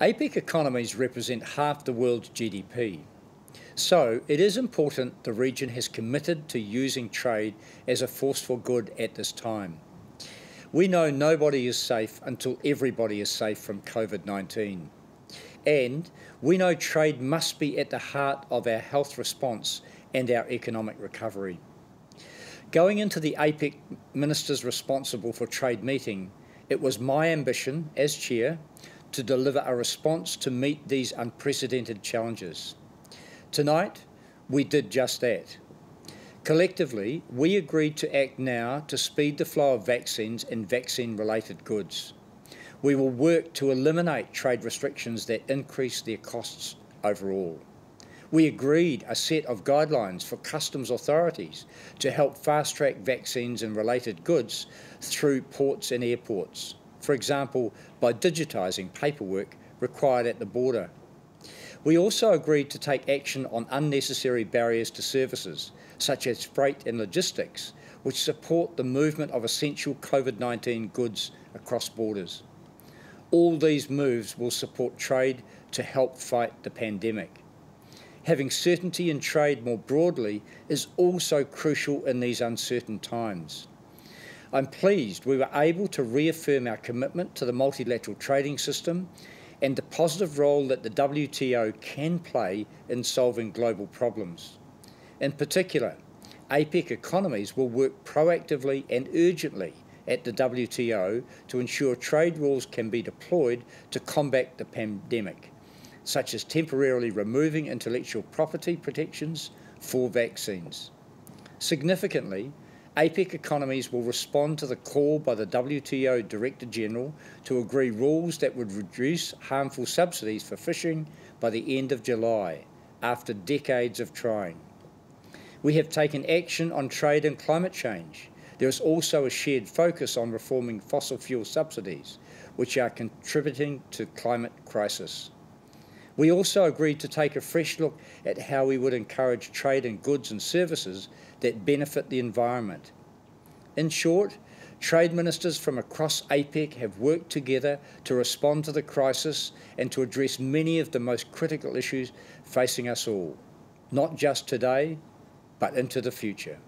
APEC economies represent half the world's GDP. So it is important the region has committed to using trade as a force for good at this time. We know nobody is safe until everybody is safe from COVID-19. And we know trade must be at the heart of our health response and our economic recovery. Going into the APEC Ministers Responsible for Trade meeting, it was my ambition as Chair to deliver a response to meet these unprecedented challenges. Tonight, we did just that. Collectively, we agreed to act now to speed the flow of vaccines and vaccine-related goods. We will work to eliminate trade restrictions that increase their costs overall. We agreed a set of guidelines for customs authorities to help fast-track vaccines and related goods through ports and airports, for example, by digitising paperwork required at the border. We also agreed to take action on unnecessary barriers to services, such as freight and logistics, which support the movement of essential COVID-19 goods across borders. All these moves will support trade to help fight the pandemic. Having certainty in trade more broadly is also crucial in these uncertain times. I'm pleased we were able to reaffirm our commitment to the multilateral trading system and the positive role that the WTO can play in solving global problems. In particular, APEC economies will work proactively and urgently at the WTO to ensure trade rules can be deployed to combat the pandemic, such as temporarily removing intellectual property protections for vaccines. Significantly, APEC economies will respond to the call by the WTO Director General to agree rules that would reduce harmful subsidies for fishing by the end of July, after decades of trying. We have taken action on trade and climate change. There is also a shared focus on reforming fossil fuel subsidies, which are contributing to climate crisis. We also agreed to take a fresh look at how we would encourage trade in goods and services that benefit the environment. In short, trade ministers from across APEC have worked together to respond to the crisis and to address many of the most critical issues facing us all, not just today, but into the future.